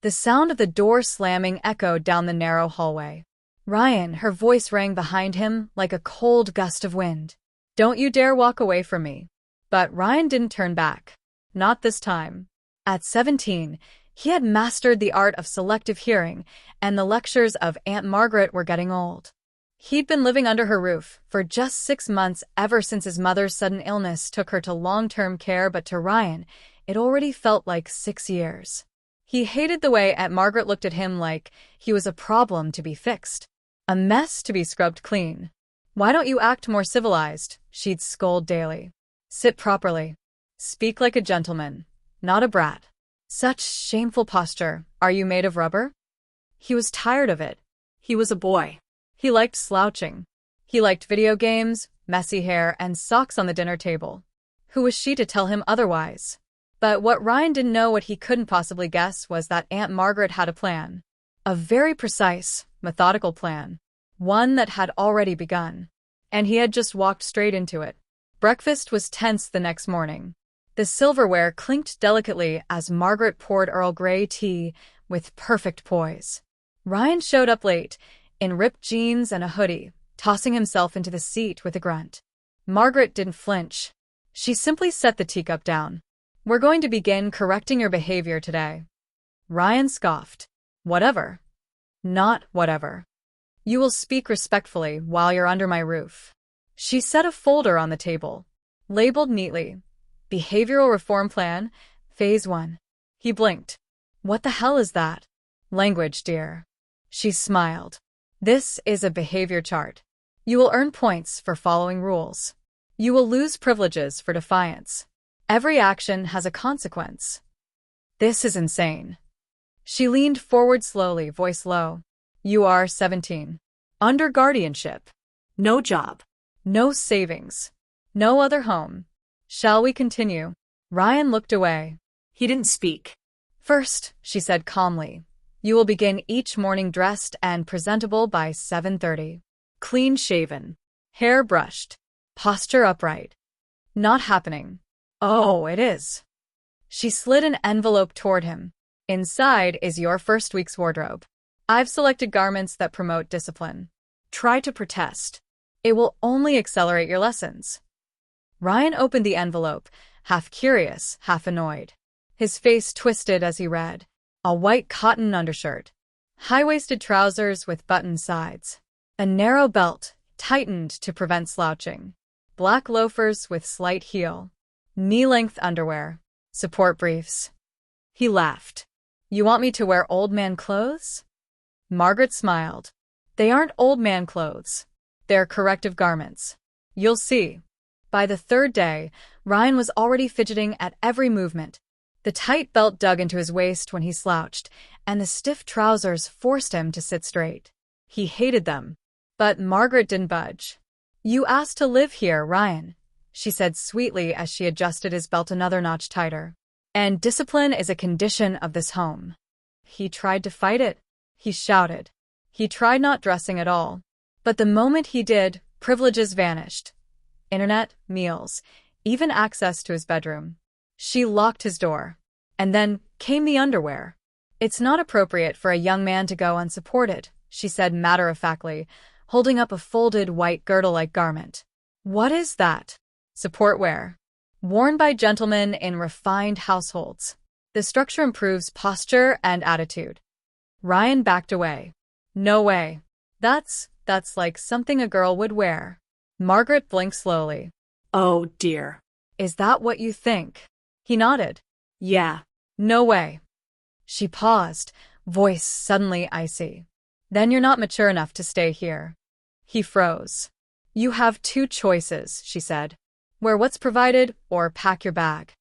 The sound of the door slamming echoed down the narrow hallway. Ryan, her voice rang behind him like a cold gust of wind. "Don't you dare walk away from me." But Ryan didn't turn back. Not this time. At 17, he had mastered the art of selective hearing, and the lectures of Aunt Margaret were getting old. He'd been living under her roof for just 6 months ever since his mother's sudden illness took her to long-term care, but to Ryan, it already felt like 6 years. He hated the way Aunt Margaret looked at him like he was a problem to be fixed, a mess to be scrubbed clean. "Why don't you act more civilized?" she'd scold daily. "Sit properly. Speak like a gentleman, not a brat. Such shameful posture. Are you made of rubber?" He was tired of it. He was a boy. He liked slouching. He liked video games, messy hair, and socks on the dinner table. Who was she to tell him otherwise? But what Ryan didn't know, what he couldn't possibly guess, was that Aunt Margaret had a plan. A very precise, methodical plan. One that had already begun. And he had just walked straight into it. Breakfast was tense the next morning. The silverware clinked delicately as Margaret poured Earl Grey tea with perfect poise. Ryan showed up late, in ripped jeans and a hoodie, tossing himself into the seat with a grunt. Margaret didn't flinch. She simply set the teacup down. "We're going to begin correcting your behavior today." Ryan scoffed. "Whatever." "Not whatever. You will speak respectfully while you're under my roof." She set a folder on the table, labeled neatly, "Behavioral Reform Plan, Phase 1. He blinked. "What the hell is that?" "Language, dear." She smiled. "This is a behavior chart. You will earn points for following rules. You will lose privileges for defiance. Every action has a consequence." "This is insane." She leaned forward slowly, voice low. "You are 17. Under guardianship. No job. No savings. No other home. Shall we continue?" Ryan looked away. He didn't speak. "First," she said calmly, "you will begin each morning dressed and presentable by 7:30. Clean-shaven. Hair brushed. Posture upright." "Not happening." "Oh, it is." She slid an envelope toward him. "Inside is your first week's wardrobe. I've selected garments that promote discipline. Try to protest. It will only accelerate your lessons." Ryan opened the envelope, half curious, half annoyed. His face twisted as he read. A white cotton undershirt. High-waisted trousers with buttoned sides. A narrow belt, tightened to prevent slouching. Black loafers with slight heel. Knee-length underwear. Support briefs. He laughed. "You want me to wear old man clothes?" Margaret smiled. "They aren't old man clothes. They're corrective garments. You'll see." By the third day, Ryan was already fidgeting at every movement. The tight belt dug into his waist when he slouched, and the stiff trousers forced him to sit straight. He hated them. But Margaret didn't budge. "You asked to live here, Ryan," she said sweetly as she adjusted his belt another notch tighter. "And discipline is a condition of this home." He tried to fight it. He shouted. He tried not dressing at all. But the moment he did, privileges vanished. Internet, meals, even access to his bedroom. She locked his door. And then came the underwear. "It's not appropriate for a young man to go unsupported," she said matter-of-factly, holding up a folded white girdle-like garment. "What is that?" "Support wear. Worn by gentlemen in refined households. The structure improves posture and attitude." Ryan backed away. "No way. That's like something a girl would wear." Margaret blinked slowly. "Oh, dear. Is that what you think?" He nodded. "Yeah. No way." She paused, voice suddenly icy. "Then you're not mature enough to stay here." He froze. "You have 2 choices," she said. "Wear what's provided or pack your bag."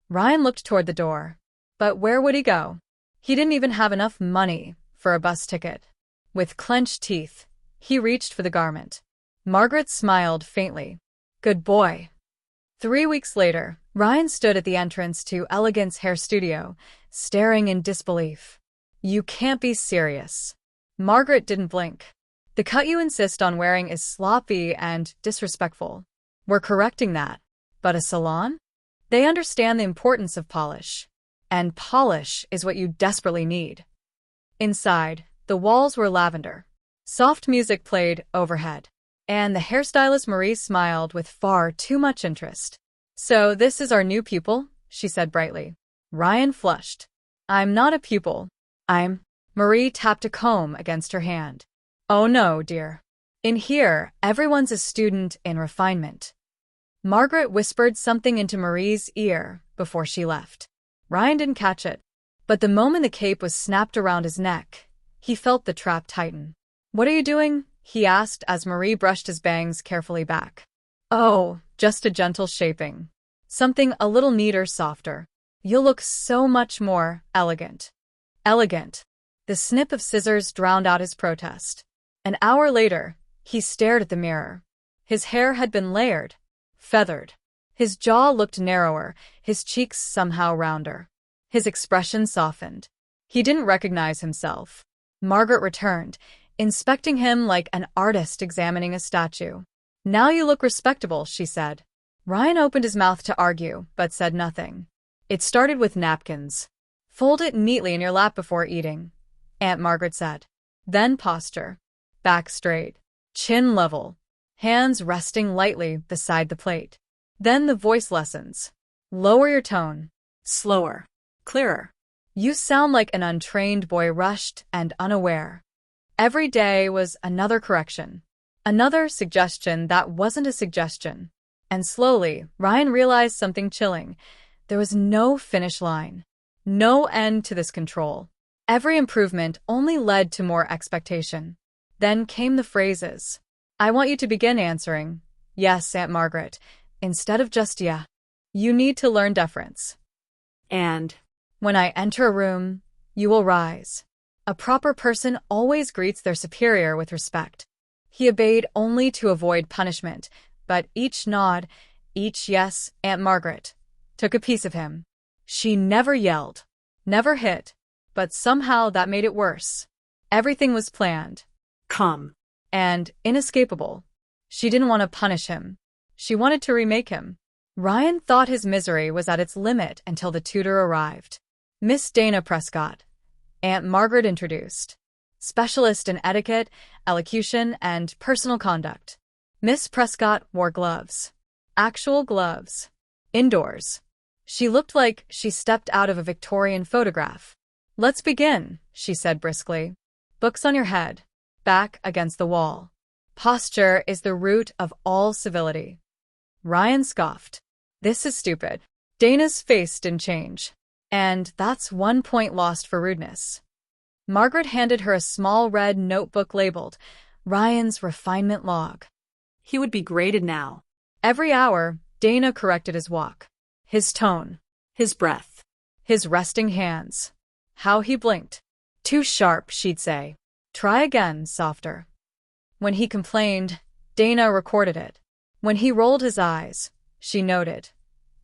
Ryan looked toward the door. But where would he go? He didn't even have enough money for a bus ticket. With clenched teeth, he reached for the garment. Margaret smiled faintly. "Good boy." 3 weeks later, Ryan stood at the entrance to Elegant's hair studio, staring in disbelief. "You can't be serious." Margaret didn't blink. "The cut you insist on wearing is sloppy and disrespectful. We're correcting that. But a salon? They understand the importance of polish. And polish is what you desperately need." Inside, the walls were lavender. Soft music played overhead, and the hairstylist Marie smiled with far too much interest. "So this is our new pupil?" she said brightly. Ryan flushed. "I'm not a pupil. I'm—" Marie tapped a comb against her hand. "Oh no, dear. In here, everyone's a student in refinement." Margaret whispered something into Marie's ear before she left. Ryan didn't catch it, but the moment the cape was snapped around his neck, he felt the trap tighten. "What are you doing?" he asked as Marie brushed his bangs carefully back. "Oh, just a gentle shaping. Something a little neater, softer. You'll look so much more elegant." Elegant. The snip of scissors drowned out his protest. An hour later, he stared at the mirror. His hair had been layered, feathered. His jaw looked narrower, his cheeks somehow rounder. His expression softened. He didn't recognize himself. Margaret returned, inspecting him like an artist examining a statue. "Now you look respectable," she said. Ryan opened his mouth to argue, but said nothing. "It started with napkins. Fold it neatly in your lap before eating," Aunt Margaret said. "Then posture. Back straight. Chin level. Hands resting lightly beside the plate. Then the voice lessons. Lower your tone. Slower. Clearer. You sound like an untrained boy, rushed and unaware." Every day was another correction. Another suggestion that wasn't a suggestion. And slowly, Ryan realized something chilling. There was no finish line. No end to this control. Every improvement only led to more expectation. Then came the phrases. "I want you to begin answering, 'Yes, Aunt Margaret,' instead of just 'yeah.' You need to learn deference. And when I enter a room, you will rise." A proper person always greets their superior with respect. He obeyed only to avoid punishment, but each nod, each "yes, Aunt Margaret," took a piece of him. She never yelled, never hit, but somehow that made it worse. Everything was planned, calm, and inescapable. She didn't want to punish him. She wanted to remake him. Ryan thought his misery was at its limit until the tutor arrived. Miss Dana Prescott, Aunt Margaret introduced. Specialist in etiquette, elocution, and personal conduct. Miss Prescott wore gloves. Actual gloves. Indoors. She looked like she stepped out of a Victorian photograph. "Let's begin," she said briskly. "Books on your head. Back against the wall. Posture is the root of all civility." Ryan scoffed. "This is stupid." Dana's face didn't change. "And that's 1 point lost for rudeness." Margaret handed her a small red notebook labeled Ryan's refinement log. He would be graded now. Every hour, Dana corrected his walk, his tone, his breath, his resting hands. How he blinked. "Too sharp," she'd say. "Try again, softer." When he complained, Dana recorded it. When he rolled his eyes, she noted.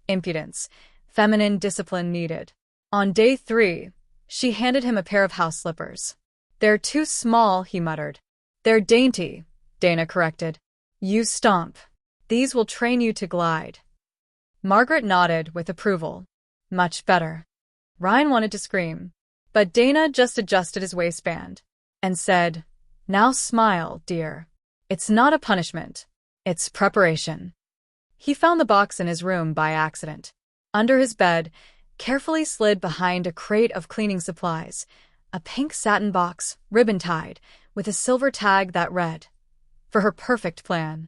Impudence, feminine discipline needed. On day 3, she handed him a pair of house slippers. "They're too small," he muttered. "They're dainty," Dana corrected. "You stomp. These will train you to glide." Margaret nodded with approval. Much better. Ryan wanted to scream, but Dana just adjusted his waistband and said, "Now smile, dear. It's not a punishment. It's preparation." He found the box in his room by accident. Under his bed, carefully slid behind a crate of cleaning supplies, a pink satin box, ribbon-tied, with a silver tag that read, "For her perfect plan."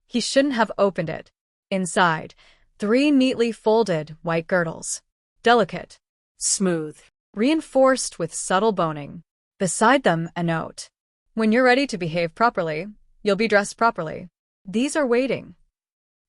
He shouldn't have opened it. Inside, 3 neatly folded white girdles. Delicate, smooth, reinforced with subtle boning. Beside them, a note. "When you're ready to behave properly, you'll be dressed properly. These are waiting."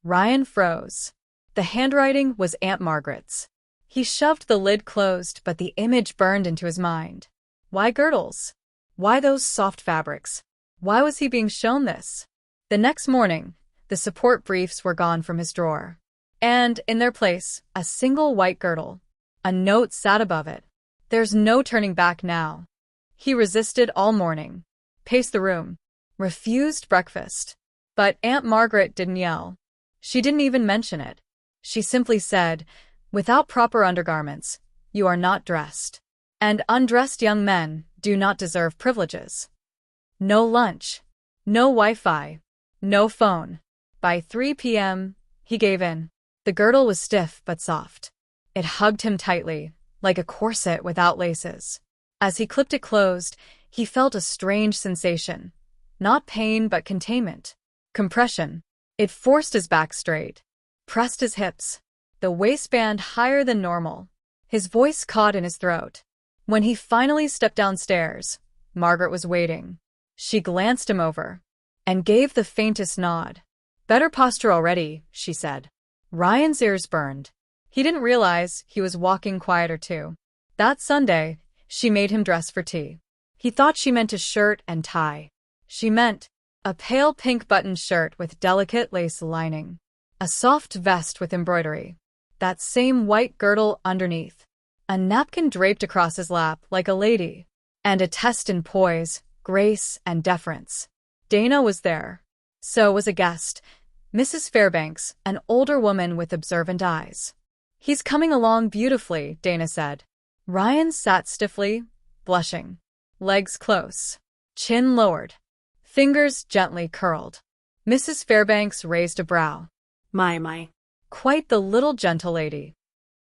Ryan froze. The handwriting was Aunt Margaret's. He shoved the lid closed, but the image burned into his mind. Why girdles? Why those soft fabrics? Why was he being shown this? The next morning, the support briefs were gone from his drawer. And, in their place, a single white girdle. A note sat above it. "There's no turning back now." He resisted all morning. Paced the room. Refused breakfast. But Aunt Margaret didn't yell. She didn't even mention it. She simply said, "Without proper undergarments, you are not dressed." And undressed young men do not deserve privileges. No lunch. No Wi-Fi. No phone. By 3 p.m., he gave in. The girdle was stiff but soft. It hugged him tightly, like a corset without laces. As he clipped it closed, he felt a strange sensation. Not pain but containment. Compression. It forced his back straight, pressed his hips, the waistband higher than normal. His voice caught in his throat. When he finally stepped downstairs, Margaret was waiting. She glanced him over and gave the faintest nod. "Better posture already," she said. Ryan's ears burned. He didn't realize he was walking quieter too. That Sunday, she made him dress for tea. He thought she meant a shirt and tie. She meant a pale pink buttoned shirt with delicate lace lining, a soft vest with embroidery, that same white girdle underneath, a napkin draped across his lap like a lady, and a test in poise, grace, and deference. Dana was there. So was a guest, Mrs. Fairbanks, an older woman with observant eyes. "He's coming along beautifully," Dana said. Ryan sat stiffly, blushing, legs close, chin lowered, fingers gently curled. Mrs. Fairbanks raised a brow. My. Quite the little gentle lady."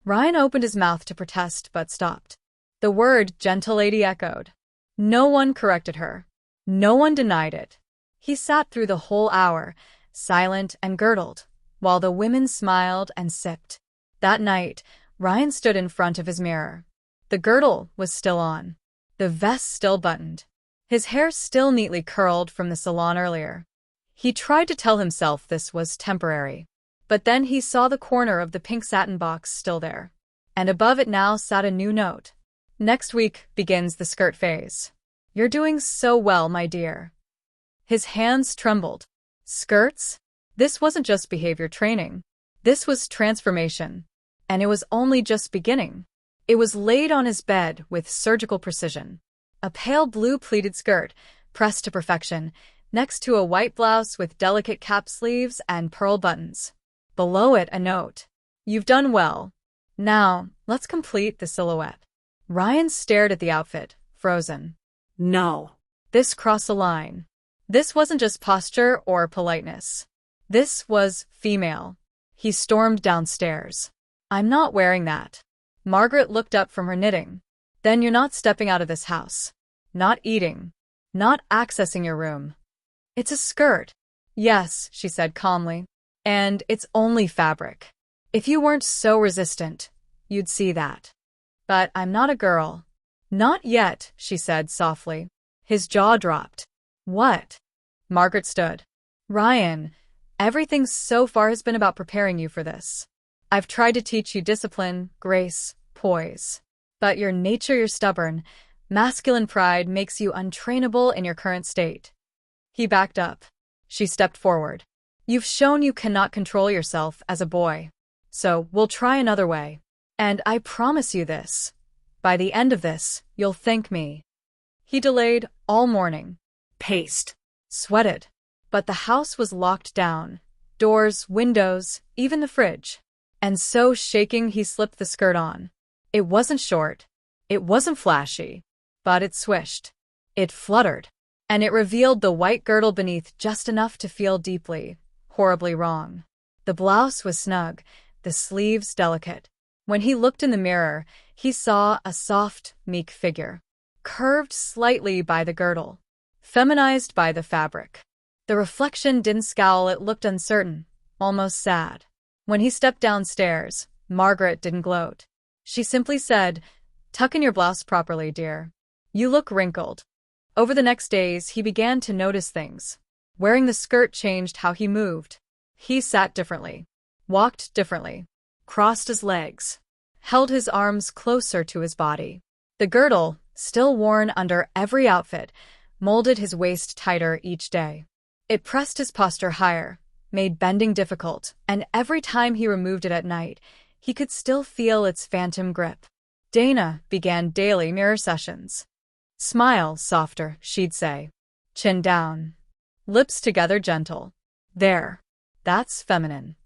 Ryan opened his mouth to protest but stopped. The word gentle lady echoed. No one corrected her. No one denied it. He sat through the whole hour, silent and girdled, while the women smiled and sipped. That night, Ryan stood in front of his mirror. The girdle was still on, the vest still buttoned, his hair still neatly curled from the salon earlier. He tried to tell himself this was temporary, but then he saw the corner of the pink satin box still there, and above it now sat a new note. "Next week begins the skirt phase. You're doing so well, my dear." His hands trembled. Skirts? This wasn't just behavior training. This was transformation. And it was only just beginning. It was laid on his bed with surgical precision. A pale blue pleated skirt, pressed to perfection, next to a white blouse with delicate cap sleeves and pearl buttons. Below it, a note. "You've done well. Now, let's complete the silhouette." Ryan stared at the outfit, frozen. No. This crossed a line. This wasn't just posture or politeness. This was female. He stormed downstairs. "I'm not wearing that." Margaret looked up from her knitting. "Then you're not stepping out of this house. Not eating. Not accessing your room." "It's a skirt." "Yes," she said calmly. "And it's only fabric. If you weren't so resistant, you'd see that. But I'm not a girl." "Not yet," she said softly. His jaw dropped. "What?" Margaret stood. "Ryan, everything so far has been about preparing you for this. I've tried to teach you discipline, grace, poise. But your nature, your stubborn, masculine pride makes you untrainable in your current state." He backed up. She stepped forward. "You've shown you cannot control yourself as a boy. So we'll try another way. And I promise you this. By the end of this, you'll thank me." He delayed all morning. Paced. Sweated. But the house was locked down. Doors, windows, even the fridge. And so, shaking, he slipped the skirt on. It wasn't short. It wasn't flashy. But it swished. It fluttered. And it revealed the white girdle beneath just enough to feel deeply, horribly wrong. The blouse was snug, the sleeves delicate. When he looked in the mirror, he saw a soft, meek figure, curved slightly by the girdle, feminized by the fabric. The reflection didn't scowl, it looked uncertain, almost sad. When he stepped downstairs, Margaret didn't gloat. She simply said, "Tuck in your blouse properly, dear. You look wrinkled." Over the next days, he began to notice things. Wearing the skirt changed how he moved. He sat differently, walked differently, crossed his legs, held his arms closer to his body. The girdle, still worn under every outfit, molded his waist tighter each day. It pressed his posture higher, made bending difficult, and every time he removed it at night, he could still feel its phantom grip. Dana began daily mirror sessions. "Smile softer," she'd say. "Chin down. Lips together gentle. There. That's feminine."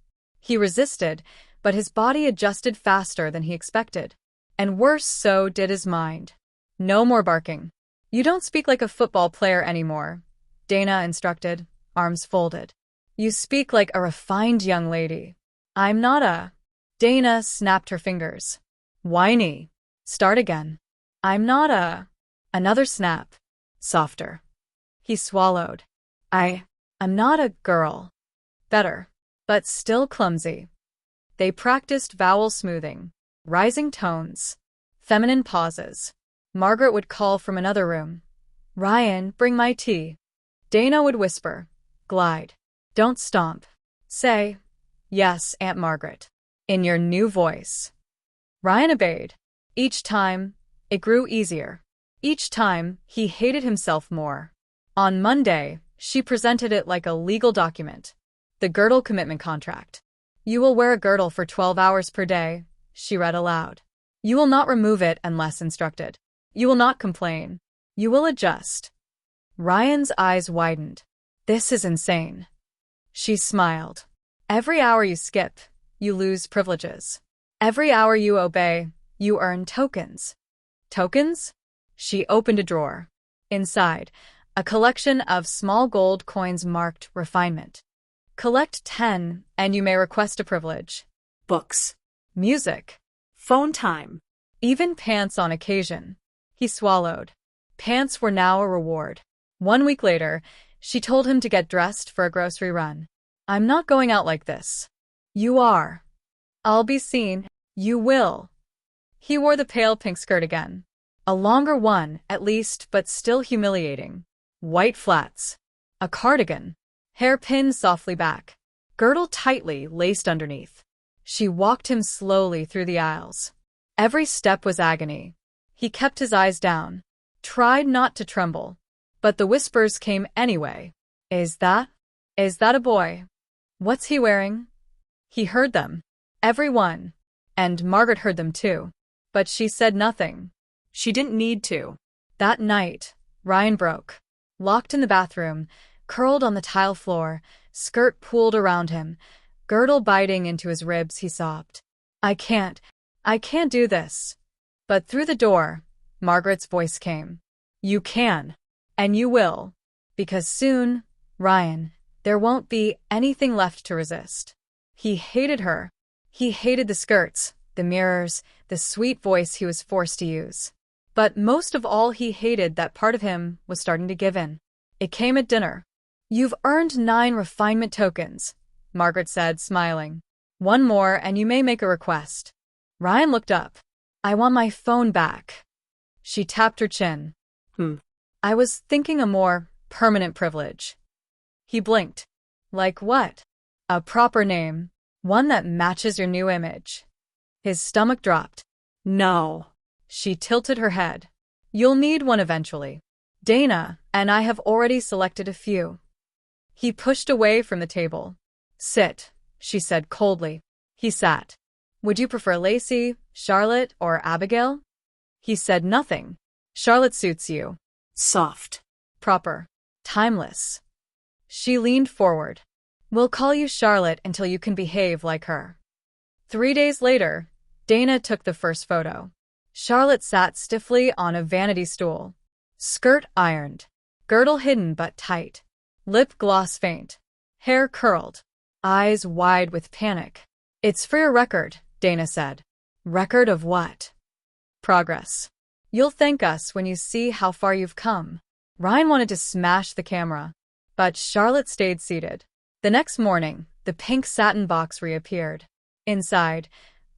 He resisted, but his body adjusted faster than he expected. And worse, so did his mind. No more barking. You don't speak like a football player anymore, Dana instructed, arms folded. You speak like a refined young lady. I'm not a... Dana snapped her fingers. Whiny. Start again. I'm not a... Another snap. Softer. He swallowed. I'm not a girl. Better. But still clumsy. They practiced vowel smoothing, rising tones, feminine pauses. Margaret would call from another room. Ryan, bring my tea. Dana would whisper. Glide. Don't stomp. Say, yes, Aunt Margaret. In your new voice. Ryan obeyed. Each time, it grew easier. Each time, he hated himself more. On Monday, she presented it like a legal document. The girdle commitment contract. You will wear a girdle for 12 hours per day, she read aloud. You will not remove it unless instructed. You will not complain. You will adjust. Ryan's eyes widened. This is insane. She smiled. Every hour you skip, you lose privileges. Every hour you obey, you earn tokens. Tokens? She opened a drawer. Inside, a collection of small gold coins marked refinement. Collect 10, and you may request a privilege. Books. Music. Phone time. Even pants on occasion. He swallowed. Pants were now a reward. 1 week later, she told him to get dressed for a grocery run. I'm not going out like this. You are. I'll be seen. You will. He wore the pale pink skirt again. A longer one, at least, but still humiliating. White flats. A cardigan. Hair pinned softly back. Girdle tightly laced underneath. She walked him slowly through the aisles. Every step was agony. He kept his eyes down. Tried not to tremble. But the whispers came anyway. Is that a boy? What's he wearing? He heard them. Every one. And Margaret heard them too. But she said nothing. She didn't need to. That night, Ryan broke. Locked in the bathroom, curled on the tile floor, skirt pooled around him, girdle biting into his ribs, he sobbed. I can't do this. But through the door, Margaret's voice came. You can. And you will. Because soon, Ryan, there won't be anything left to resist. He hated her. He hated the skirts, the mirrors, the sweet voice he was forced to use. But most of all, he hated that part of him was starting to give in. It came at dinner. You've earned 9 refinement tokens, Margaret said, smiling. 1 more and you may make a request. Ryan looked up. I want my phone back. She tapped her chin. I was thinking a more permanent privilege. He blinked. Like what? A proper name. One that matches your new image. His stomach dropped. No. She tilted her head. You'll need one eventually. Dana and I have already selected a few. He pushed away from the table. Sit, she said coldly. He sat. Would you prefer Lacey, Charlotte, or Abigail? He said nothing. Charlotte suits you. Soft. Proper. Timeless. She leaned forward. We'll call you Charlotte until you can behave like her. 3 days later, Dana took the first photo. Charlotte sat stiffly on a vanity stool. Skirt ironed. Girdle hidden but tight. Lip gloss faint. Hair curled. Eyes wide with panic. It's for your record, Dana said. Record of what? Progress. You'll thank us when you see how far you've come. Ryan wanted to smash the camera, but Charlotte stayed seated. The next morning, the pink satin box reappeared. Inside,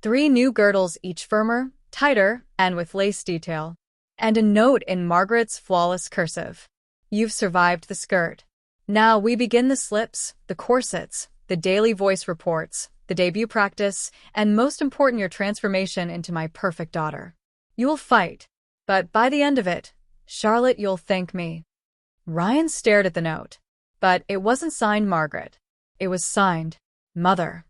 3 new girdles, each firmer, tighter, and with lace detail. And a note in Margaret's flawless cursive. You've survived the skirt. Now we begin the slips, the corsets, the daily voice reports, the debut practice, and most important, your transformation into my perfect daughter. You will fight. But by the end of it, Charlotte, you'll thank me. Ryan stared at the note. But it wasn't signed Margaret. It was signed Mother.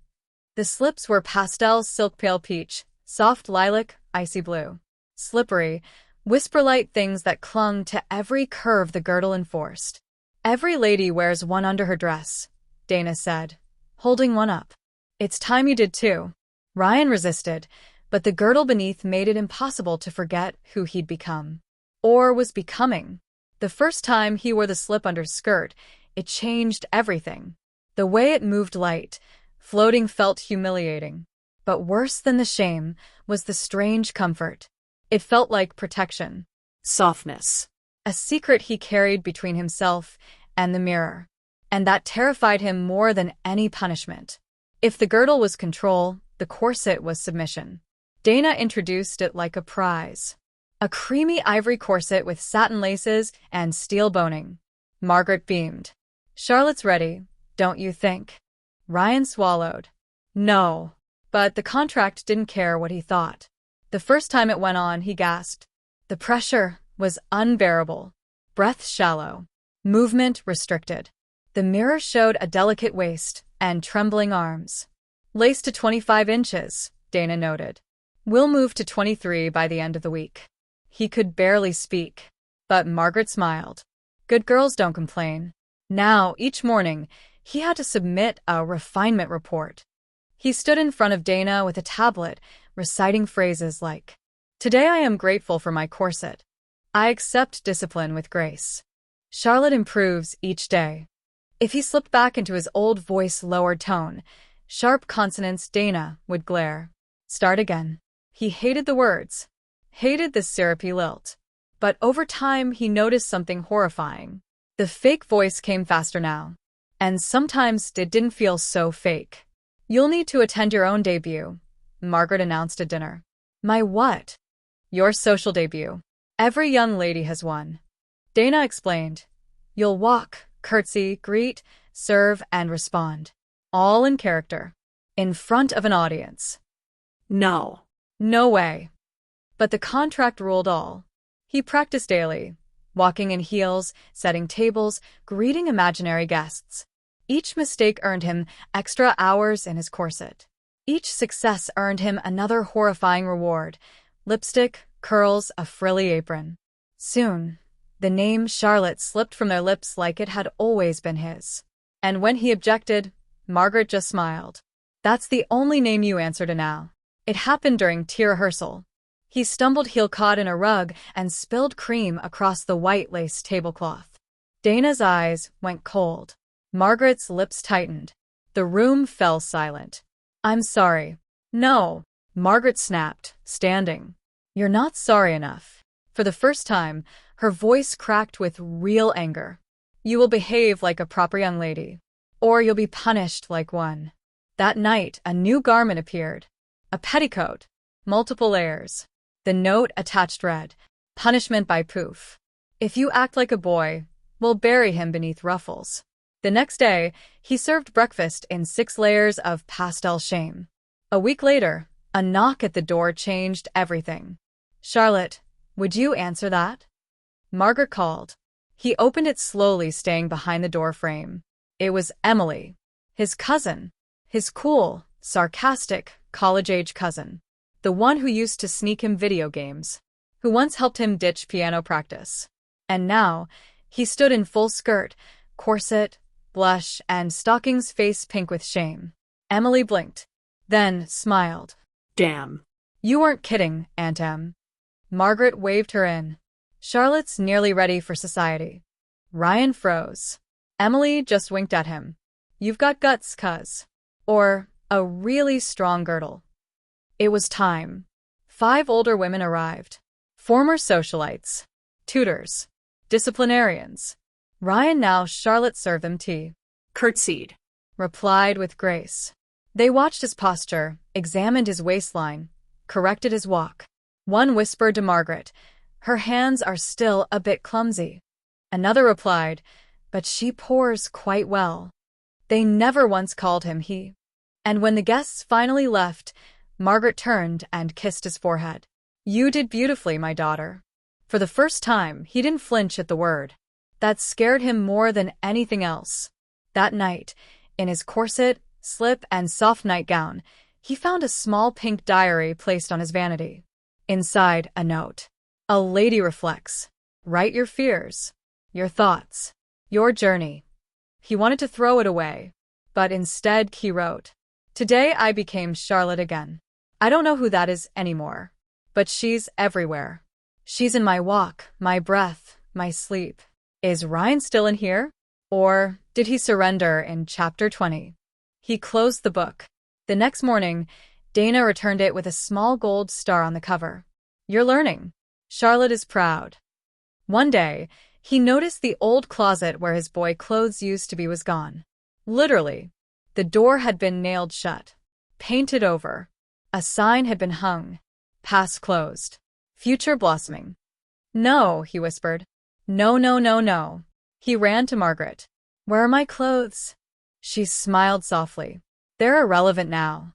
The slips were pastel silk pale peach, soft lilac, icy blue. Slippery, whisper-light things that clung to every curve the girdle enforced. Every lady wears one under her dress, Dana said, holding one up. It's time you did too. Ryan resisted, but the girdle beneath made it impossible to forget who he'd become. or was becoming. The first time he wore the slip-under skirt, it changed everything. The way it moved light, floating felt humiliating. But worse than the shame was the strange comfort. It felt like protection. Softness. A secret he carried between himself and the mirror. And that terrified him more than any punishment. If the girdle was control, the corset was submission. Dana introduced it like a prize. A creamy ivory corset with satin laces and steel boning. Margaret beamed. Charlotte's ready, don't you think? Ryan swallowed. No. But the contract didn't care what he thought. The first time it went on, he gasped. The pressure was unbearable. Breath shallow. Movement restricted. The mirror showed a delicate waist and trembling arms. Lace to 25 inches, Dana noted. We'll move to 23 by the end of the week. He could barely speak. But Margaret smiled. Good girls don't complain. Now, each morning, he had to submit a refinement report. He stood in front of Dana with a tablet, reciting phrases like, Today I am grateful for my corset. I accept discipline with grace. Charlotte improves each day. If he slipped back into his old voice-lowered tone, sharp consonants, Dana would glare. Start again. He hated the words. Hated the syrupy lilt. But over time he noticed something horrifying. The fake voice came faster now. And sometimes it didn't feel so fake. You'll need to attend your own debut, Margaret announced at dinner. My what? Your social debut. Every young lady has one. Dana explained. You'll walk, curtsy, greet, serve, and respond. All in character. In front of an audience. No. No way. But the contract ruled all. He practiced daily, walking in heels, setting tables, greeting imaginary guests. Each mistake earned him extra hours in his corset. Each success earned him another horrifying reward. Lipstick, curls, a frilly apron. Soon, the name Charlotte slipped from their lips like it had always been his. And when he objected, Margaret just smiled. That's the only name you answer to now. It happened during tea rehearsal. He stumbled heel-caught in a rug and spilled cream across the white lace tablecloth. Dana's eyes went cold. Margaret's lips tightened. The room fell silent. I'm sorry. No, Margaret snapped, standing. You're not sorry enough. For the first time, her voice cracked with real anger. You will behave like a proper young lady, or you'll be punished like one. That night, a new garment appeared. A petticoat, multiple layers. The note attached read, Punishment by poof. If you act like a boy, we'll bury him beneath ruffles. The next day, he served breakfast in 6 layers of pastel shame. A week later, a knock at the door changed everything. Charlotte, would you answer that? Margaret called. He opened it slowly, staying behind the door frame. It was Emily, his cousin, his cool, sarcastic, college-age cousin. The one who used to sneak him video games, who once helped him ditch piano practice. And now, he stood in full skirt, corset, blush, and stockings, face pink with shame. Emily blinked, then smiled. Damn. You weren't kidding, Aunt Em. Margaret waved her in. Charlotte's nearly ready for society. Ryan froze. Emily just winked at him. You've got guts, cuz. Or a really strong girdle. It was time. 5 older women arrived. Former socialites. Tutors. Disciplinarians. Ryan, now Charlotte, served them tea. Curtsied. Replied with grace. They watched his posture, examined his waistline, corrected his walk. One whispered to Margaret, her hands are still a bit clumsy. Another replied, but she pours quite well. They never once called him he. And when the guests finally left, Margaret turned and kissed his forehead. You did beautifully, my daughter. For the first time, he didn't flinch at the word. That scared him more than anything else. That night, in his corset, slip, and soft nightgown, he found a small pink diary placed on his vanity. Inside, a note. A lady reflects. Write your fears, your thoughts, your journey. He wanted to throw it away, but instead he wrote, Today I became Charlotte again. I don't know who that is anymore, but she's everywhere. She's in my walk, my breath, my sleep. Is Ryan still in here? Or did he surrender in chapter 20? He closed the book. The next morning, Dana returned it with a small gold star on the cover. You're learning. Charlotte is proud. One day, he noticed the old closet where his boy clothes used to be was gone. Literally. The door had been nailed shut. Painted over. A sign had been hung. Past closed. Future blossoming. No, he whispered. No, no, no, no. He ran to Margaret. Where are my clothes? She smiled softly. They're irrelevant now.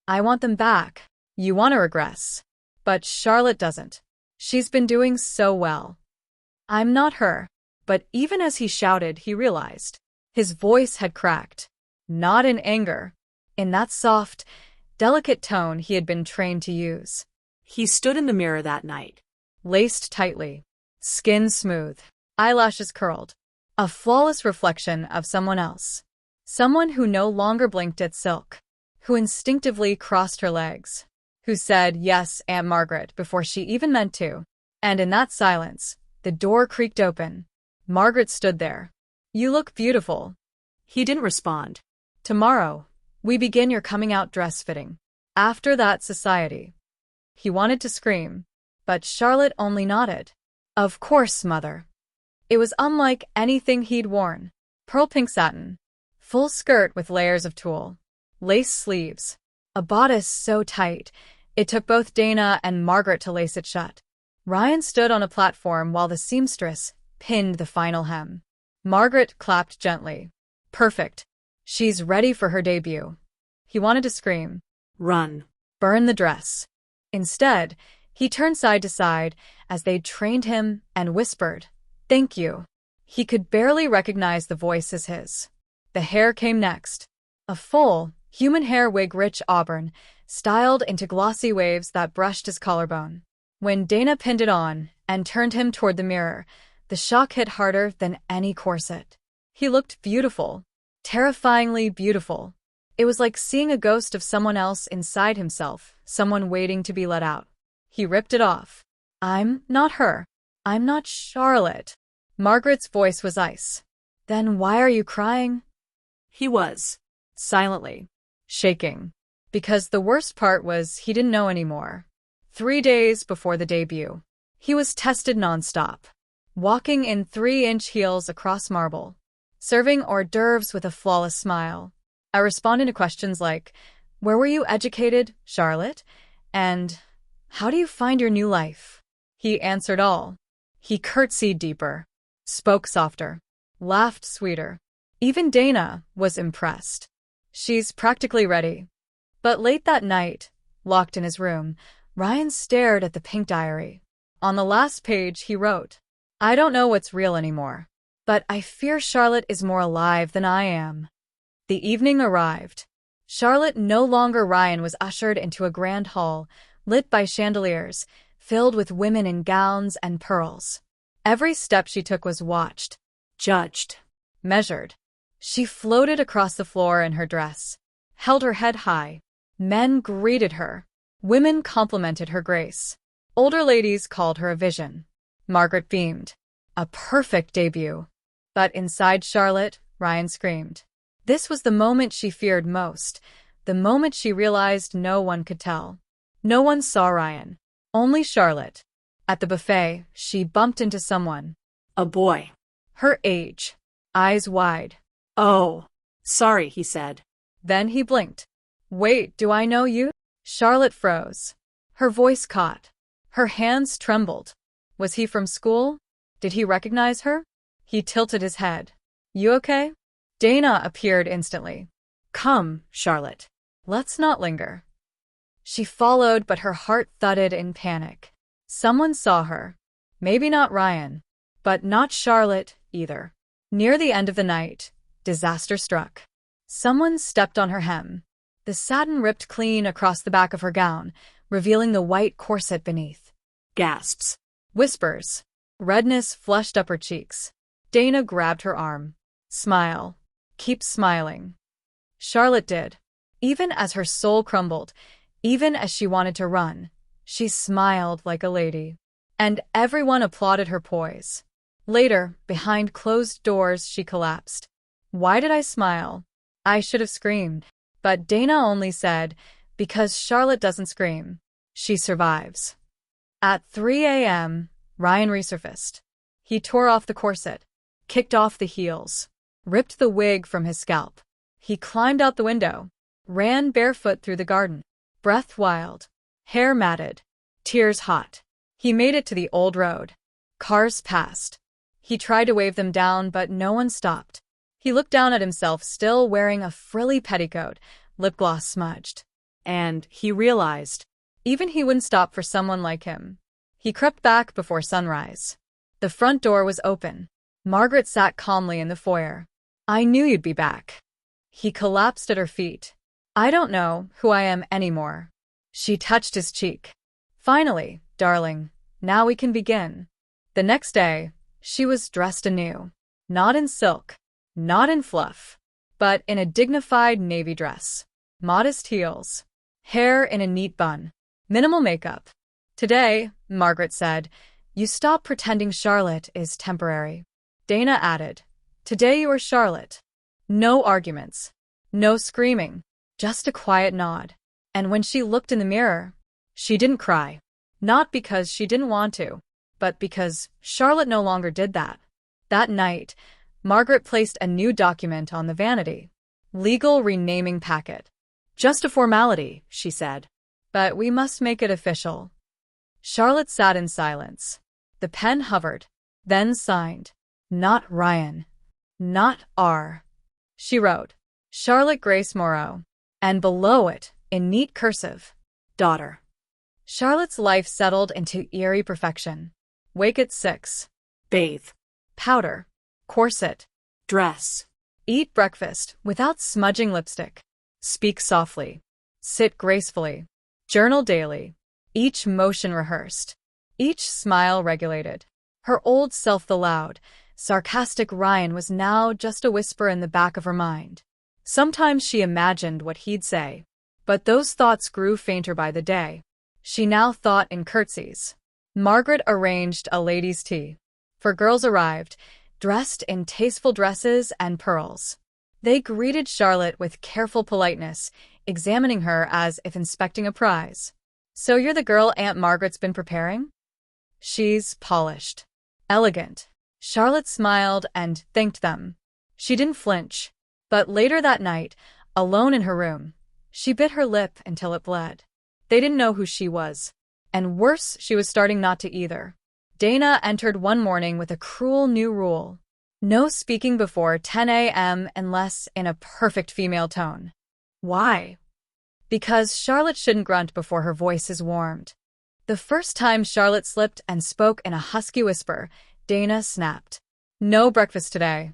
I want them back. You want to regress. But Charlotte doesn't. She's been doing so well. I'm not her. But even as he shouted, he realized. His voice had cracked. Not in anger. In that soft, delicate tone he had been trained to use. He stood in the mirror that night. Laced tightly. Skin smooth. Eyelashes curled. A flawless reflection of someone else. Someone who no longer blinked at silk. Who instinctively crossed her legs. Who said, yes, Aunt Margaret, before she even meant to. And in that silence, the door creaked open. Margaret stood there. You look beautiful. He didn't respond. Tomorrow, we begin your coming-out dress fitting. After that, society. He wanted to scream, but Charlotte only nodded. Of course, Mother. It was unlike anything he'd worn. Pearl pink satin. Full skirt with layers of tulle. Lace sleeves. A bodice so tight, it took both Dana and Margaret to lace it shut. Ryan stood on a platform while the seamstress pinned the final hem. Margaret clapped gently. Perfect. She's ready for her debut. He wanted to scream. Run. Burn the dress. Instead, he turned side to side as they trained him and whispered, Thank you. He could barely recognize the voice as his. The hair came next. A full, human hair wig, rich auburn, styled into glossy waves that brushed his collarbone. When Dana pinned it on and turned him toward the mirror, the shock hit harder than any corset. He looked beautiful. Terrifyingly beautiful. It was like seeing a ghost of someone else inside himself, someone waiting to be let out. He ripped it off. I'm not her. I'm not Charlotte. Margaret's voice was ice. Then why are you crying? He was. Silently. Shaking. Because the worst part was he didn't know anymore. 3 days before the debut. He was tested nonstop. Walking in 3-inch heels across marble. Serving hors d'oeuvres with a flawless smile. I responded to questions like, where were you educated, Charlotte? And how do you find your new life? He answered all. He curtsied deeper. Spoke softer. Laughed sweeter. Even Dana was impressed. She's practically ready. But late that night, locked in his room, Ryan stared at the pink diary. On the last page he wrote, I don't know what's real anymore. But I fear Charlotte is more alive than I am. The evening arrived. Charlotte no longer Ryan was ushered into a grand hall, lit by chandeliers, filled with women in gowns and pearls. Every step she took was watched, judged, measured. She floated across the floor in her dress, held her head high. Men greeted her. Women complimented her grace. Older ladies called her a vision. Margaret beamed. A perfect debut. But inside Charlotte, Ryan screamed. This was the moment she feared most, the moment she realized no one could tell. No one saw Ryan. Only Charlotte. At the buffet, she bumped into someone. A boy. Her age. Eyes wide. Oh, sorry, he said. Then he blinked. Wait, do I know you? Charlotte froze. Her voice caught. Her hands trembled. Was he from school? Did he recognize her? He tilted his head. You okay? Dana appeared instantly. Come, Charlotte. Let's not linger. She followed, but her heart thudded in panic. Someone saw her. Maybe not Ryan. But not Charlotte, either. Near the end of the night, disaster struck. Someone stepped on her hem. The satin ripped clean across the back of her gown, revealing the white corset beneath. Gasps. Whispers. Redness flushed up her cheeks. Dana grabbed her arm. Smile. Keep smiling. Charlotte did. Even as her soul crumbled, even as she wanted to run, she smiled like a lady. and everyone applauded her poise. Later, behind closed doors, she collapsed. Why did I smile? I should have screamed. But Dana only said, because Charlotte doesn't scream. She survives. At 3 a.m., Ryan resurfaced. He tore off the corset, kicked off the heels, ripped the wig from his scalp. He climbed out the window, ran barefoot through the garden, breath wild, hair matted, tears hot. He made it to the old road. Cars passed. He tried to wave them down, but no one stopped. He looked down at himself, still wearing a frilly petticoat, lip gloss smudged. And he realized, even he wouldn't stop for someone like him. He crept back before sunrise. The front door was open. Margaret sat calmly in the foyer. I knew you'd be back. He collapsed at her feet. I don't know who I am anymore. She touched his cheek. Finally, darling, now we can begin. The next day, she was dressed anew. Not in silk, not in fluff, but in a dignified navy dress. Modest heels, hair in a neat bun, minimal makeup. Today, Margaret said, you stop pretending Charlotte is temporary. Dana added, today you are Charlotte. No arguments, no screaming, just a quiet nod. And when she looked in the mirror, she didn't cry. Not because she didn't want to, but because Charlotte no longer did that. That night, Margaret placed a new document on the vanity. Legal renaming packet. Just a formality, she said. But we must make it official. Charlotte sat in silence. The pen hovered, then signed. Not Ryan. Not R. She wrote, Charlotte Grace Morrow. And below it, in neat cursive, daughter. Charlotte's life settled into eerie perfection. Wake at 6. bathe, Powder. Corset. dress, Eat breakfast without smudging lipstick. Speak softly. Sit gracefully. Journal daily. Each motion rehearsed. Each smile regulated. Her old self, the loud, sarcastic Ryan, was now just a whisper in the back of her mind. Sometimes she imagined what he'd say, but those thoughts grew fainter by the day. She now thought in curtsies. Margaret arranged a ladies' tea. 4 girls arrived, dressed in tasteful dresses and pearls. They greeted Charlotte with careful politeness, examining her as if inspecting a prize. So you're the girl Aunt Margaret's been preparing? She's polished. Elegant. Charlotte smiled and thanked them. She didn't flinch. But later that night, alone in her room, she bit her lip until it bled. They didn't know who she was. And worse, she was starting not to either. Dana entered one morning with a cruel new rule. No speaking before 10 a.m. unless in a perfect female tone. Why? Because Charlotte shouldn't grunt before her voice is warmed. The first time Charlotte slipped and spoke in a husky whisper, Dana snapped. No breakfast today.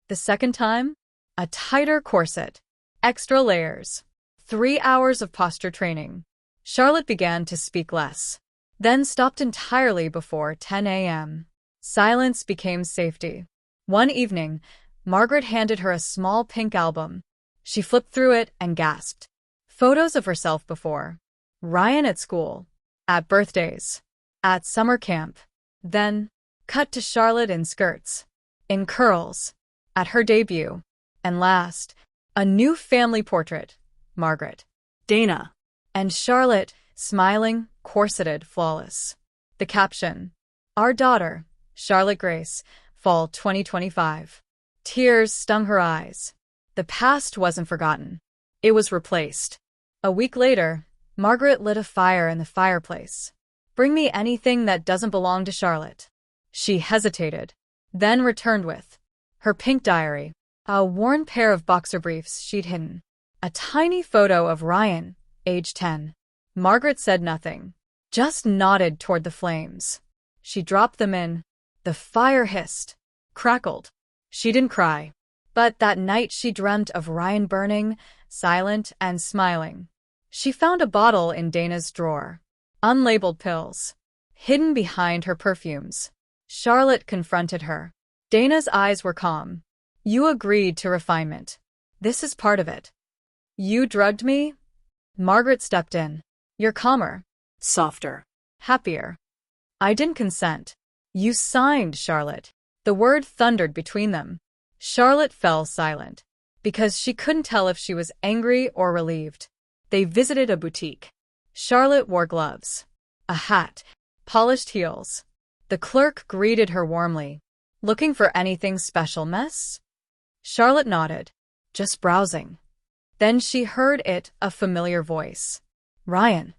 The second time? A tighter corset. Extra layers. 3 hours of posture training. Charlotte began to speak less, then stopped entirely before 10 a.m. Silence became safety. One evening, Margaret handed her a small pink album. She flipped through it and gasped. Photos of herself before. Ryan at school. At birthdays. At summer camp. Then, cut to Charlotte in skirts. In curls. At her debut. And last, a new family portrait. Margaret. Dana. And Charlotte, smiling, corseted, flawless. The caption. Our daughter, Charlotte Grace, Fall 2025. Tears stung her eyes. The past wasn't forgotten. It was replaced. A week later, Margaret lit a fire in the fireplace. Bring me anything that doesn't belong to Charlotte. She hesitated, then returned with her pink diary, a worn pair of boxer briefs she'd hidden, a tiny photo of Ryan, age 10. Margaret said nothing, just nodded toward the flames. She dropped them in. The fire hissed, crackled. She didn't cry. But that night she dreamt of Ryan burning, silent and smiling. She found a bottle in Dana's drawer. Unlabeled pills. Hidden behind her perfumes. Charlotte confronted her. Dana's eyes were calm. You agreed to refinement. This is part of it. You drugged me? Margaret stepped in. You're calmer. Softer. Happier. I didn't consent. You signed, Charlotte. The word thundered between them. Charlotte fell silent, because she couldn't tell if she was angry or relieved. They visited a boutique. Charlotte wore gloves, a hat, polished heels. The clerk greeted her warmly. Looking for anything special, miss? Charlotte nodded. Just browsing. Then she heard a familiar voice. Ryan.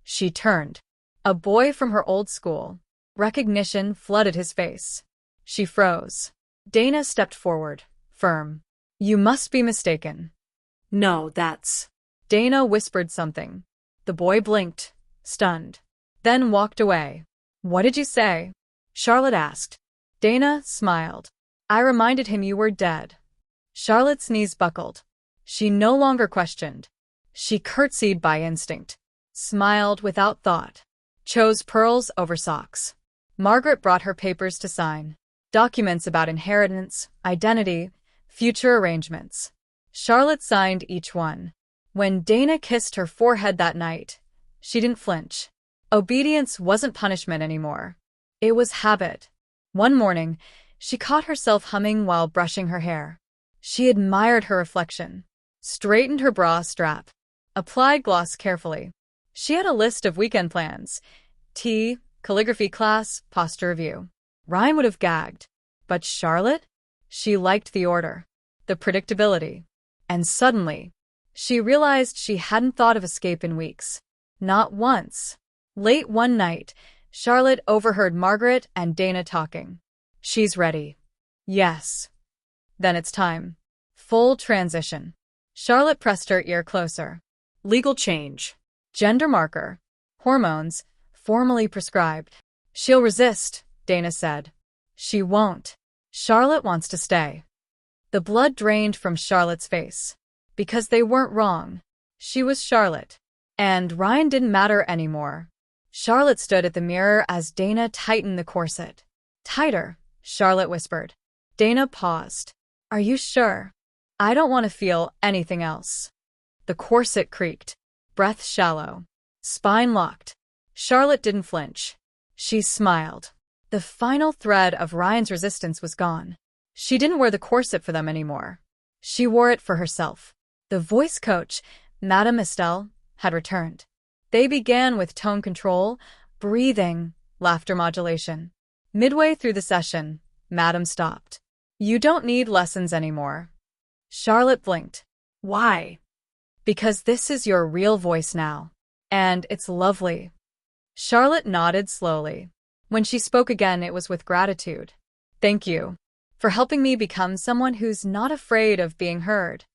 She turned. A boy from her old school. Recognition flooded his face. She froze. Dana stepped forward, firm. You must be mistaken. No, that's... Dana whispered something. The boy blinked, stunned, then walked away. What did you say? Charlotte asked. Dana smiled. I reminded him you were dead. Charlotte's knees buckled. She no longer questioned. She curtsied by instinct, smiled without thought, chose pearls over socks. Margaret brought her papers to sign. Documents about inheritance, identity, future arrangements. Charlotte signed each one. When Dana kissed her forehead that night, she didn't flinch. Obedience wasn't punishment anymore. It was habit. One morning, she caught herself humming while brushing her hair. She admired her reflection, straightened her bra strap, applied gloss carefully. She had a list of weekend plans: tea, calligraphy class, posture review. Ryan would have gagged. But Charlotte? She liked the order, the predictability. And suddenly, she realized she hadn't thought of escape in weeks. Not once. Late one night, Charlotte overheard Margaret and Dana talking. She's ready. Yes. Then it's time. Full transition. Charlotte pressed her ear closer. Legal change. Gender marker. Hormones. Formally prescribed. She'll resist, Dana said. She won't. Charlotte wants to stay. The blood drained from Charlotte's face. Because they weren't wrong. She was Charlotte. And Ryan didn't matter anymore. Charlotte stood at the mirror as Dana tightened the corset. Tighter, Charlotte whispered. Dana paused. Are you sure? I don't want to feel anything else. The corset creaked. Breath shallow. Spine locked. Charlotte didn't flinch. She smiled. The final thread of Ryan's resistance was gone. She didn't wear the corset for them anymore. She wore it for herself. The voice coach, Madame Estelle, had returned. They began with tone control, breathing, laughter modulation. Midway through the session, Madame stopped. You don't need lessons anymore. Charlotte blinked. Why? Because this is your real voice now. And it's lovely. Charlotte nodded slowly. When she spoke again, it was with gratitude. Thank you for helping me become someone who's not afraid of being heard.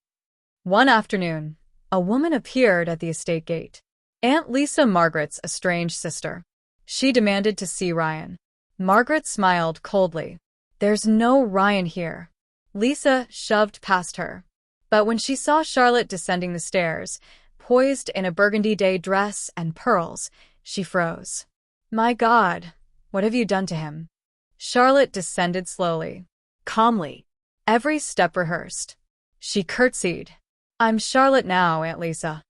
One afternoon, a woman appeared at the estate gate. Aunt Lisa, Margaret's estranged sister. She demanded to see Ryan. Margaret smiled coldly. There's no Ryan here. Lisa shoved past her. But when she saw Charlotte descending the stairs, poised in a burgundy day dress and pearls, she froze. My God, what have you done to him? Charlotte descended slowly, calmly, every step rehearsed. She curtsied. I'm Charlotte now, Aunt Lisa.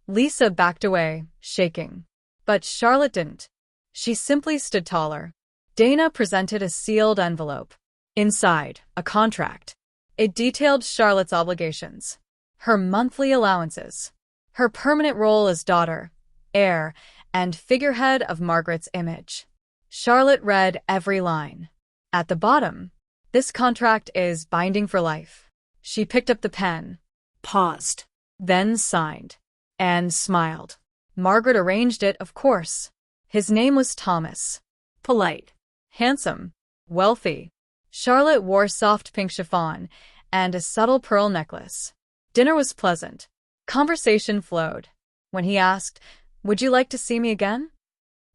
Lisa backed away, shaking. But Charlotte didn't. She simply stood taller. Dana presented a sealed envelope. Inside, a contract. It detailed Charlotte's obligations, her monthly allowances, her permanent role as daughter, heir, and figurehead of Margaret's image. Charlotte read every line. At the bottom, this contract is binding for life. She picked up the pen, Paused. then signed, and smiled. Margaret arranged it, of course. His name was Thomas. Polite. Handsome. Wealthy. Charlotte wore soft pink chiffon and a subtle pearl necklace. Dinner was pleasant. Conversation flowed. When he asked, would you like to see me again?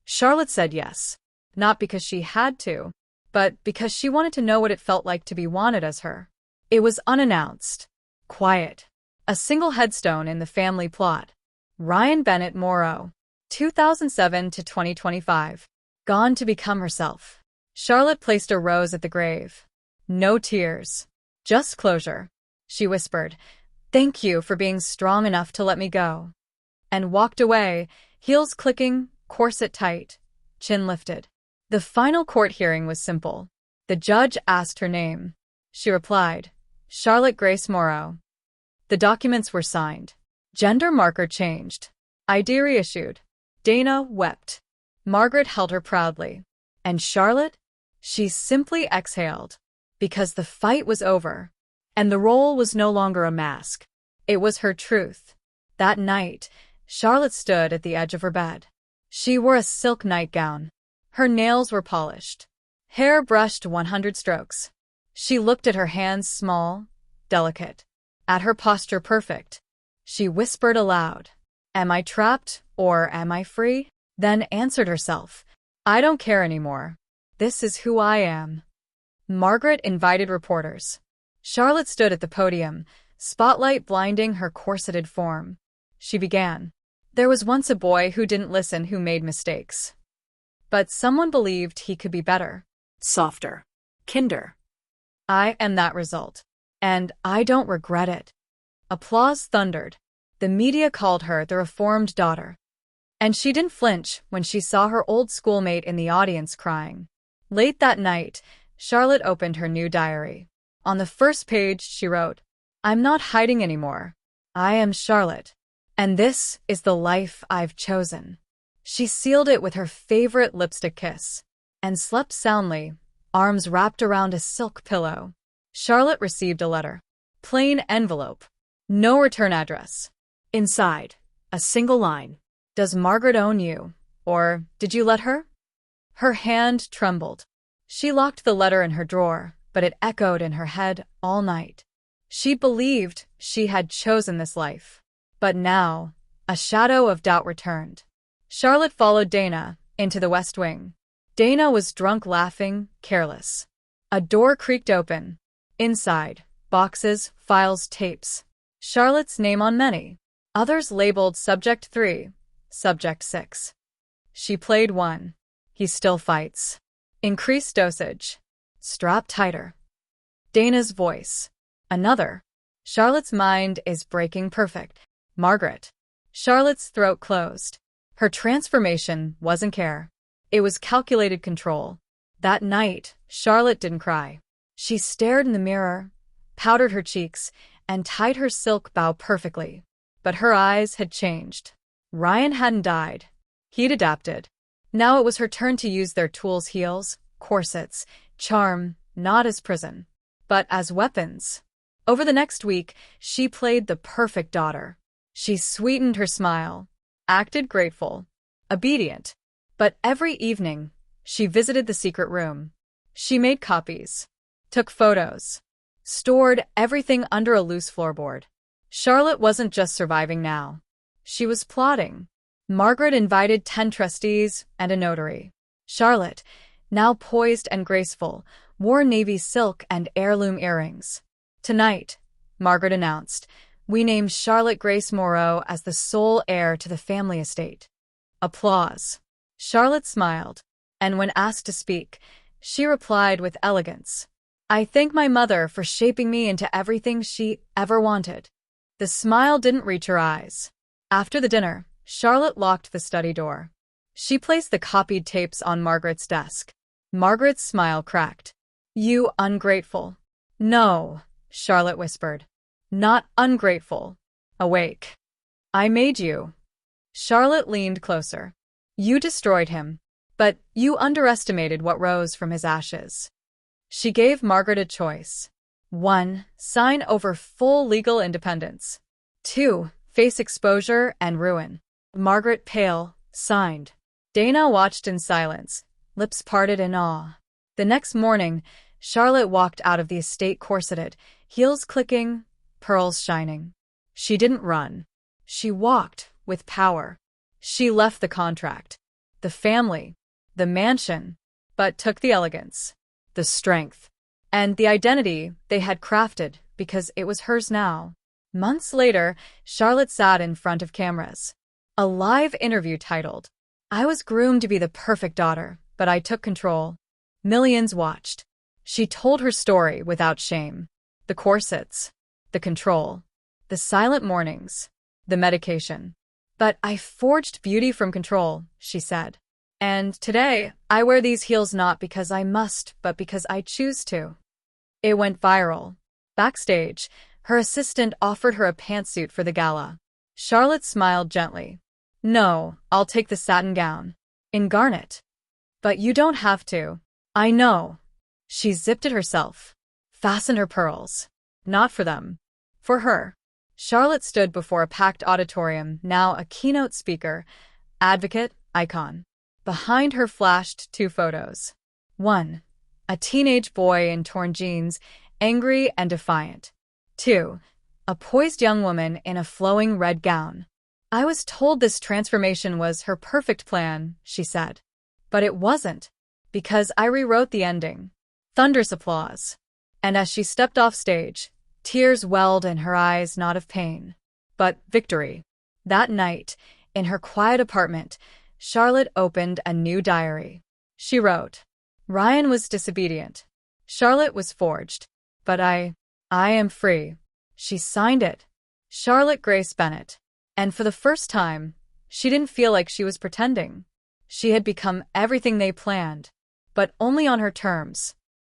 Charlotte said yes. Not because she had to, but because she wanted to know what it felt like to be wanted as her. It was unannounced. Quiet. A single headstone in the family plot. Ryan Bennett Morrow. 2007 to 2025. Gone to become herself. Charlotte placed a rose at the grave. No tears. Just closure. She whispered, thank you for being strong enough to let me go. And walked away, heels clicking, corset tight, chin lifted. The final court hearing was simple. The judge asked her name. She replied, Charlotte Grace Morrow. The documents were signed. Gender marker changed. ID reissued. Dana wept. Margaret held her proudly. And Charlotte? She simply exhaled. Because the fight was over. And the role was no longer a mask. It was her truth. That night, Charlotte stood at the edge of her bed. She wore a silk nightgown. Her nails were polished. Hair brushed 100 strokes. She looked at her hands small, delicate. At her posture perfect. She whispered aloud, Am I trapped or am I free? Then answered herself, I don't care anymore. This is who I am. Margaret invited reporters. Charlotte stood at the podium, spotlight blinding her corseted form. She began. There was once a boy who didn't listen, who made mistakes. But someone believed he could be better. Softer. Kinder. I am that result. And I don't regret it. Applause thundered. The media called her the reformed daughter. And she didn't flinch when she saw her old schoolmate in the audience crying. Late that night, Charlotte opened her new diary. On the first page, she wrote, I'm not hiding anymore. I am Charlotte. And this is the life I've chosen. She sealed it with her favorite lipstick kiss. And slept soundly, arms wrapped around a silk pillow. Charlotte received a letter. Plain envelope. No return address. Inside, a single line. Does Margaret own you? Or did you let her? Her hand trembled. She locked the letter in her drawer, but it echoed in her head all night. She believed she had chosen this life. But now, a shadow of doubt returned. Charlotte followed Dana into the West Wing. Dana was drunk, laughing, careless. A door creaked open. Inside, boxes, files, tapes. Charlotte's name on many. Others labeled Subject 3, Subject 6. She played 1. He still fights. Increased dosage. Strap tighter. Dana's voice. Another. Charlotte's mind is breaking perfect. Margaret. Charlotte's throat closed. Her transformation wasn't care. It was calculated control. That night, Charlotte didn't cry. She stared in the mirror, powdered her cheeks, and tied her silk bow perfectly. But her eyes had changed. Ryan hadn't died. He'd adapted. Now it was her turn to use their tools: heels, corsets, charm, not as prison, but as weapons. Over the next week, she played the perfect daughter. She sweetened her smile, acted grateful, obedient. But every evening, she visited the secret room. She made copies, took photos, stored everything under a loose floorboard. Charlotte wasn't just surviving now. She was plotting. Margaret invited 10 trustees and a notary. Charlotte, now poised and graceful, wore navy silk and heirloom earrings. Tonight, Margaret announced, we name Charlotte Grace Morrow as the sole heir to the family estate. Applause. Charlotte smiled, and when asked to speak, she replied with elegance, I thank my mother for shaping me into everything she ever wanted. The smile didn't reach her eyes. After the dinner, Charlotte locked the study door. She placed the copied tapes on Margaret's desk. Margaret's smile cracked. You ungrateful. No, Charlotte whispered. Not ungrateful. Awake. I made you. Charlotte leaned closer. You destroyed him, but you underestimated what rose from his ashes. She gave Margaret a choice. 1. Sign over full legal independence. 2. Face exposure and ruin. Margaret, pale, signed. Dana watched in silence, lips parted in awe. The next morning, Charlotte walked out of the estate corseted, heels clicking, pearls shining. She didn't run. She walked with power. She left the contract, the family, the mansion, but took the elegance, the strength, and the identity they had crafted because it was hers now. Months later, Charlotte sat in front of cameras. A live interview titled, I was groomed to be the perfect daughter, but I took control. Millions watched. She told her story without shame. The corsets, the control, the silent mornings, the medication. But I forged beauty from control, she said. And today, I wear these heels not because I must, but because I choose to. It went viral. Backstage, her assistant offered her a pantsuit for the gala. Charlotte smiled gently. No, I'll take the satin gown. In garnet. But you don't have to. I know. She zipped it herself. Fastened her pearls. Not for them. For her. Charlotte stood before a packed auditorium, now a keynote speaker, advocate, icon. Behind her flashed two photos. One, a teenage boy in torn jeans, angry and defiant. Two, a poised young woman in a flowing red gown. I was told this transformation was her perfect plan, she said. But it wasn't, because I rewrote the ending. Thunderous applause. And as she stepped off stage, tears welled in her eyes, not of pain, but victory. That night, in her quiet apartment, Charlotte opened a new diary. She wrote, Ryan was disobedient. Charlotte was forged. But I am free. She signed it. Charlotte Grace Bennett. And for the first time, she didn't feel like she was pretending. She had become everything they planned, but only on her terms.